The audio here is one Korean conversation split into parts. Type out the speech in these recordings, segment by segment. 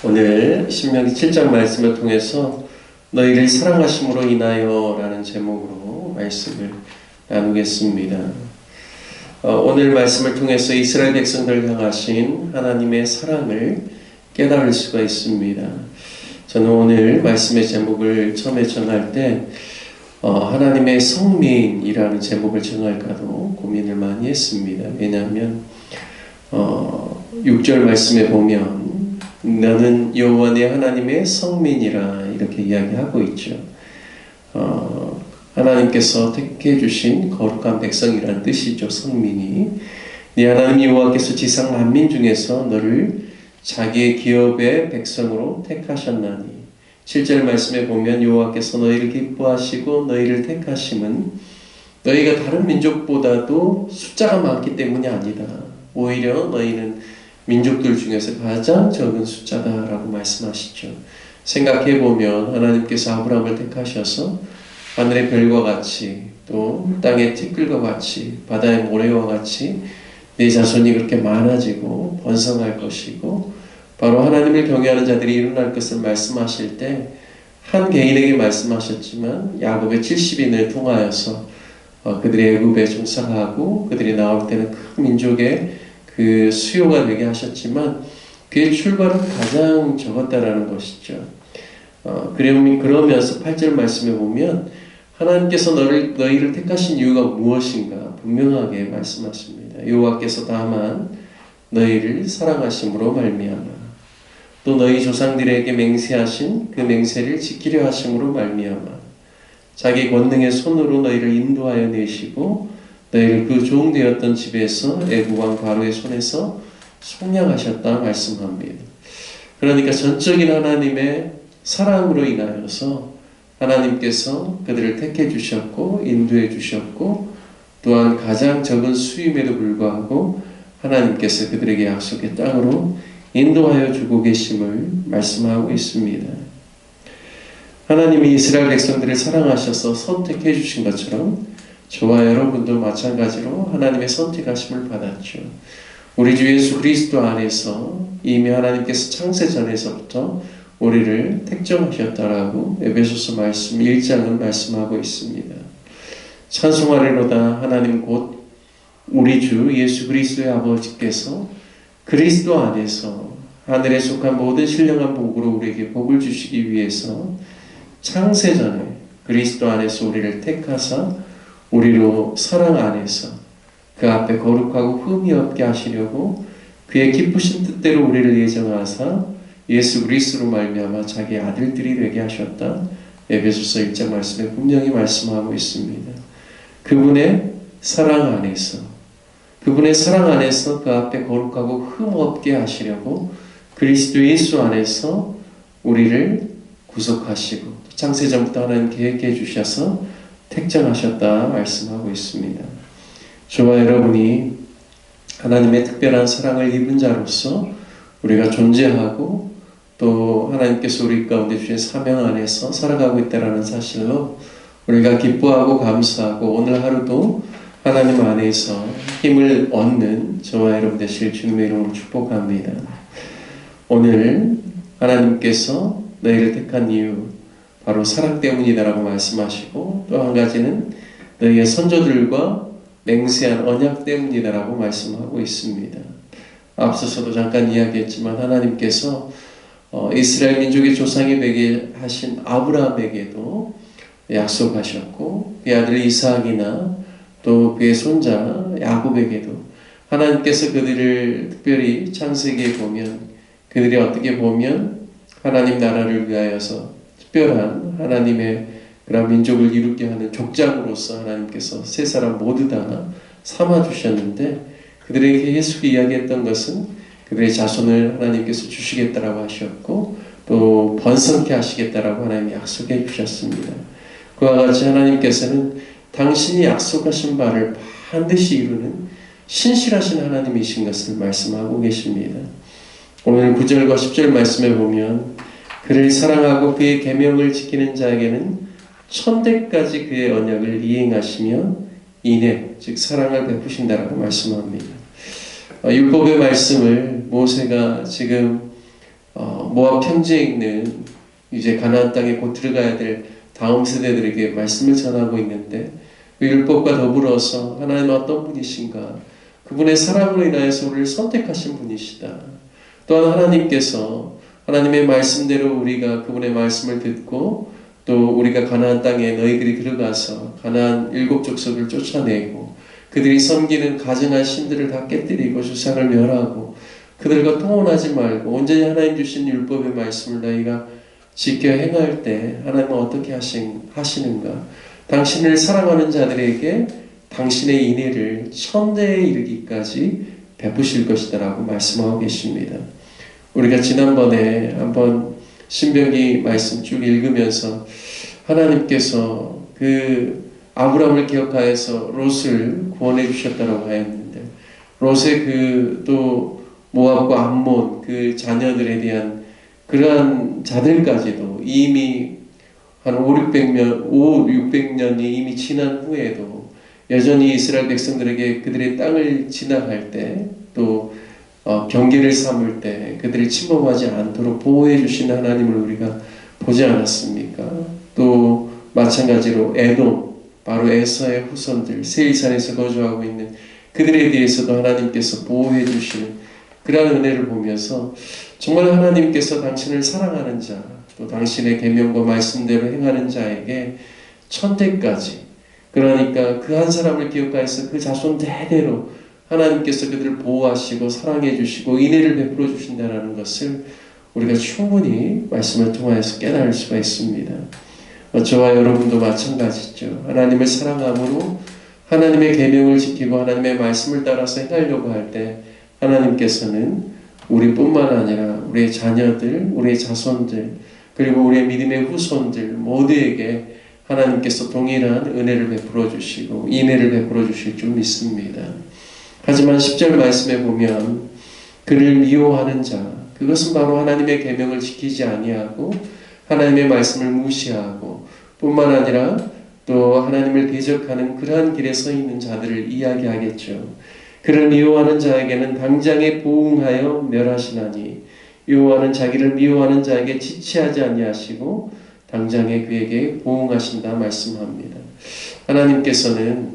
오늘 신명기 7장 말씀을 통해서 너희를 사랑하심으로 인하여 라는 제목으로 말씀을 나누겠습니다. 오늘 말씀을 통해서 이스라엘 백성들을 향하신 하나님의 사랑을 깨달을 수가 있습니다. 저는 오늘 말씀의 제목을 처음에 정할 때 하나님의 성민이라는 제목을 정할까도 고민을 많이 했습니다. 왜냐하면 6절 말씀에 보면 너는 여호와 네 하나님의 성민이라 이렇게 이야기하고 있죠. 하나님께서 택해 주신 거룩한 백성이라는 뜻이죠. 성민이. 네 하나님 여호와께서 지상 만민 중에서 너를 자기의 기업의 백성으로 택하셨나니. 7절 말씀에 보면 여호와께서 너희를 기뻐하시고 너희를 택하심은 너희가 다른 민족보다도 숫자가 많기 때문이 아니다. 오히려 너희는 민족들 중에서 가장 적은 숫자다라고 말씀하시죠. 생각해보면 하나님께서 아브라함을 택하셔서 하늘의 별과 같이 또 땅의 티끌과 같이 바다의 모래와 같이 네 자손이 그렇게 많아지고 번성할 것이고 바로 하나님을 경외하는 자들이 일어날 것을 말씀하실 때 한 개인에게 말씀하셨지만 야곱의 70인을 통하여서 그들의 애굽에 종살하고 그들이 나올 때는 큰 민족의 그 수요가 되게 하셨지만 그의 출발은 가장 적었다라는 것이죠. 그러면서 8절 말씀에 보면 하나님께서 너희를 택하신 이유가 무엇인가 분명하게 말씀하십니다. 여호와께서 다만 너희를 사랑하심으로 말미암아 또 너희 조상들에게 맹세하신 그 맹세를 지키려 하심으로 말미암아 자기 권능의 손으로 너희를 인도하여 내시고 너희를 그 종되었던 집에서 애굽 왕 바로의 손에서 속량하셨다 말씀합니다. 그러니까 전적인 하나님의 사랑으로 인하여서 하나님께서 그들을 택해 주셨고 인도해 주셨고 또한 가장 적은 수임에도 불구하고 하나님께서 그들에게 약속의 땅으로 인도하여 주고 계심을 말씀하고 있습니다. 하나님이 이스라엘 백성들을 사랑하셔서 선택해 주신 것처럼 저와 여러분도 마찬가지로 하나님의 선택하심을 받았죠. 우리 주 예수 그리스도 안에서 이미 하나님께서 창세전에서부터 우리를 택정하셨다라고 에베소서 말씀 1장은 말씀하고 있습니다. 찬송하리로다 하나님 곧 우리 주 예수 그리스도의 아버지께서 그리스도 안에서 하늘에 속한 모든 신령한 복으로 우리에게 복을 주시기 위해서 창세전에 그리스도 안에서 우리를 택하사 우리로 사랑 안에서 그 앞에 거룩하고 흠이 없게 하시려고 그의 기쁘신 뜻대로 우리를 예정하사 예수 그리스도로 말미암아 자기 아들들이 되게 하셨다. 에베소서 1장 말씀에 분명히 말씀하고 있습니다. 그분의 사랑 안에서 그 앞에 거룩하고 흠 없게 하시려고 그리스도 예수 안에서 우리를 구속하시고 창세전부터 하나님 계획해 주셔서 택정하셨다 말씀하고 있습니다. 저와 여러분이 하나님의 특별한 사랑을 입은 자로서 우리가 존재하고 또 하나님께서 우리 가운데 주신 사명 안에서 살아가고 있다는 사실로 우리가 기뻐하고 감사하고 오늘 하루도 하나님 안에서 힘을 얻는 저와 여러분 되실 주님의 이름으로 축복합니다. 오늘 하나님께서 너희를 택한 이유 바로 사랑 때문이다라고 말씀하시고 또 한 가지는 너희의 선조들과 맹세한 언약 때문이다라고 말씀하고 있습니다. 앞서서도 잠깐 이야기했지만 하나님께서 이스라엘 민족의 조상이 되게 하신 아브라함에게도 약속하셨고 그의 아들 이삭이나 또 그의 손자 야곱에게도 하나님께서 그들을 특별히 창세기에 보면 그들이 어떻게 보면 하나님 나라를 위하여서 특별한 하나님의 그런 민족을 이루게 하는 족장으로서 하나님께서 세 사람 모두 다 삼아주셨는데 그들에게 계속 이야기했던 것은 그들의 자손을 하나님께서 주시겠다라고 하셨고 또 번성케 하시겠다라고 하나님이 약속해 주셨습니다. 그와 같이 하나님께서는 당신이 약속하신 바를 반드시 이루는 신실하신 하나님이신 것을 말씀하고 계십니다. 오늘 9절과 10절 말씀에 보면 그를 사랑하고 그의 계명을 지키는 자에게는 천대까지 그의 언약을 이행하시며 인애 즉 사랑을 베푸신다라고 말씀합니다. 율법의 말씀을 모세가 지금 모압 평지에 있는 이제 가나안 땅에 곧 들어가야 될 다음 세대들에게 말씀을 전하고 있는데 그 율법과 더불어서 하나님 어떤 분이신가? 그분의 사랑으로 인하여서 우리를 선택하신 분이시다. 또한 하나님께서 하나님의 말씀대로 우리가 그분의 말씀을 듣고 또 우리가 가나안 땅에 너희들이 들어가서 가나안 7족속을 쫓아내고 그들이 섬기는 가증한 신들을 다 깨뜨리고 주상을 멸하고 그들과 통혼하지 말고 온전히 하나님 주신 율법의 말씀을 너희가 지켜 행할 때 하나님은 어떻게 하시는가? 당신을 사랑하는 자들에게 당신의 인애를 천대에 이르기까지 베푸실 것이다 라고 말씀하고 계십니다. 우리가 지난번에 한번 신명기 말씀 쭉 읽으면서 하나님께서 그 아브라함을 기억하여서 롯을 구원해 주셨다고 하였는데 롯의 그 또 모압과 암몬 그 자녀들에 대한 그러한 자들까지도 이미 한 600년이 이미 지난 후에도 여전히 이스라엘 백성들에게 그들의 땅을 진압할 때 또 경계를 삼을 때 그들이 침범하지 않도록 보호해 주시는 하나님을 우리가 보지 않았습니까? 또 마찬가지로 에돔, 바로 에서의 후손들, 세일산에서 거주하고 있는 그들에 대해서도 하나님께서 보호해 주시는 그러한 은혜를 보면서 정말 하나님께서 당신을 사랑하는 자, 또 당신의 계명과 말씀대로 행하는 자에게 천대까지, 그러니까 그 한 사람을 기억하여서 그 자손 대대로 하나님께서 그들을 보호하시고 사랑해 주시고 인애를 베풀어 주신다는 것을 우리가 충분히 말씀을 통하여서 깨달을 수가 있습니다. 저와 여러분도 마찬가지죠. 하나님을 사랑함으로 하나님의 계명을 지키고 하나님의 말씀을 따라서 행하려고 할 때 하나님께서는 우리뿐만 아니라 우리의 자녀들, 우리의 자손들, 그리고 우리의 믿음의 후손들 모두에게 하나님께서 동일한 은혜를 베풀어 주시고 인애를 베풀어 주실 줄 믿습니다. 하지만 10절 말씀에 보면 그를 미워하는 자, 그것은 바로 하나님의 계명을 지키지 아니하고 하나님의 말씀을 무시하고 뿐만 아니라 또 하나님을 대적하는 그러한 길에 서 있는 자들을 이야기하겠죠. 그를 미워하는 자에게는 당장에 보응하여 멸하시나니 여호와는 자기를 미워하는 자에게 지체하지 아니하시고 당장에 그에게 보응하신다 말씀합니다. 하나님께서는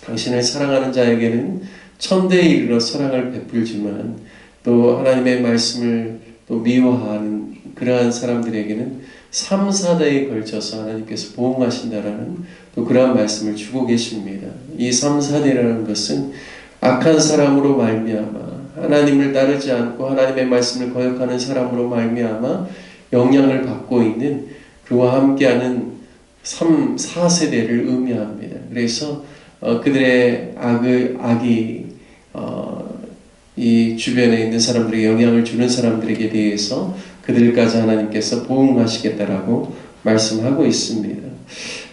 당신을 사랑하는 자에게는 천대에 이르러 사랑을 베풀지만 또 하나님의 말씀을 또 미워하는 그러한 사람들에게는 3, 4대에 걸쳐서 하나님께서 보응하신다라는 또 그러한 말씀을 주고 계십니다. 이 3, 4대라는 것은 악한 사람으로 말미암아 하나님을 따르지 않고 하나님의 말씀을 거역하는 사람으로 말미암아 영향을 받고 있는 그와 함께하는 3, 4세대를 의미합니다. 그래서 그들의 악이 이 주변에 있는 사람들에게 영향을 주는 사람들에게 대해서 그들까지 하나님께서 보응하시겠다라고 말씀하고 있습니다.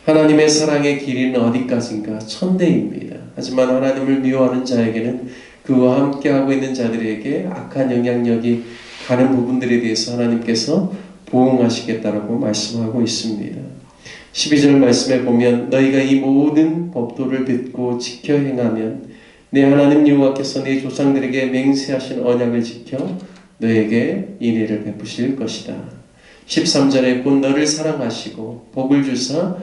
하나님의 사랑의 길이는 어디까지인가? 천대입니다. 하지만 하나님을 미워하는 자에게는 그와 함께하고 있는 자들에게 악한 영향력이 가는 부분들에 대해서 하나님께서 보응하시겠다라고 말씀하고 있습니다. 12절 말씀에 보면 너희가 이 모든 법도를 듣고 지켜 행하면 내 하나님 여호와께서 네 조상들에게 맹세하신 언약을 지켜 너에게 인애를 베푸실 것이다. 13절에 곧 너를 사랑하시고 복을 주사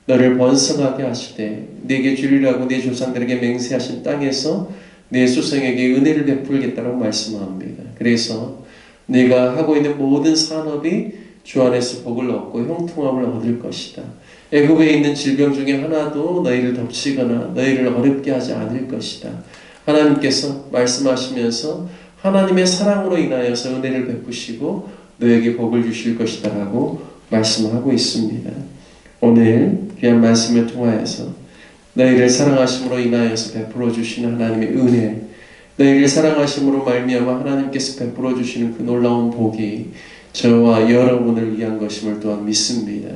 너를 번성하게 하시되 네게 주리라고 네 조상들에게 맹세하신 땅에서 내 수성에게 은혜를 베풀겠다고 말씀합니다. 그래서 네가 하고 있는 모든 산업이 주 안에서 복을 얻고 형통함을 얻을 것이다. 애굽에 있는 질병 중에 하나도 너희를 덮치거나 너희를 어렵게 하지 않을 것이다. 하나님께서 말씀하시면서 하나님의 사랑으로 인하여서 은혜를 베푸시고 너에게 복을 주실 것이다 라고 말씀하고 있습니다. 오늘 귀한 말씀을 통하여서 너희를 사랑하심으로 인하여서 베풀어 주시는 하나님의 은혜, 너희를 사랑하심으로 말미암아 하나님께서 베풀어 주시는 그 놀라운 복이 저와 여러분을 위한 것임을 또한 믿습니다.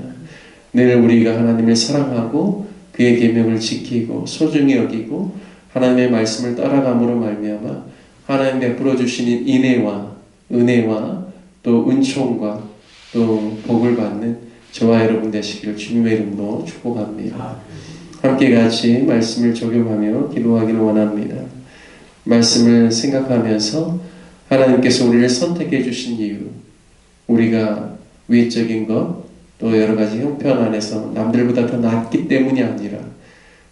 늘 우리가 하나님을 사랑하고 그의 계명을 지키고 소중히 여기고 하나님의 말씀을 따라감으로 말미암아 하나님 베풀어 주시는 인애와 은혜와 또 은총과 또 복을 받는 저와 여러분 되시기를 주님의 이름으로 축복합니다. 함께 같이 말씀을 적용하며 기도하기를 원합니다. 말씀을 생각하면서 하나님께서 우리를 선택해 주신 이유, 우리가 외적인 것, 또 여러 가지 형편 안에서 남들보다 더 낫기 때문이 아니라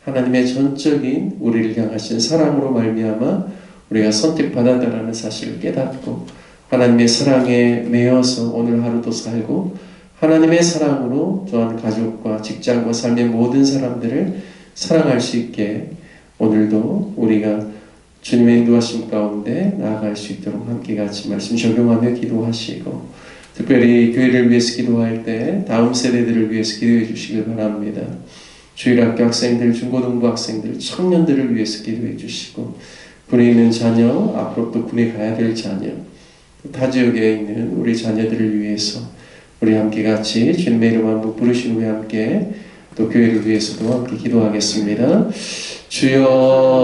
하나님의 전적인 우리를 향하신 사랑으로 말미암아 우리가 선택받았다라는 사실을 깨닫고 하나님의 사랑에 매여서 오늘 하루도 살고 하나님의 사랑으로 또한 가족과 직장과 삶의 모든 사람들을 사랑할 수 있게 오늘도 우리가 주님의 인도하심 가운데 나아갈 수 있도록 함께 같이 말씀 적용하며 기도하시고 특별히 교회를 위해서 기도할 때 다음 세대들을 위해서 기도해 주시길 바랍니다. 주일학교 학생들, 중고등부 학생들, 청년들을 위해서 기도해 주시고 군에 있는 자녀, 앞으로 또 군에 가야 될 자녀, 타 지역에 있는 우리 자녀들을 위해서 우리 함께 같이 주님의 이름 한번 부르신 후에 함께 또 교회를 위해서도 함께 기도하겠습니다. 주여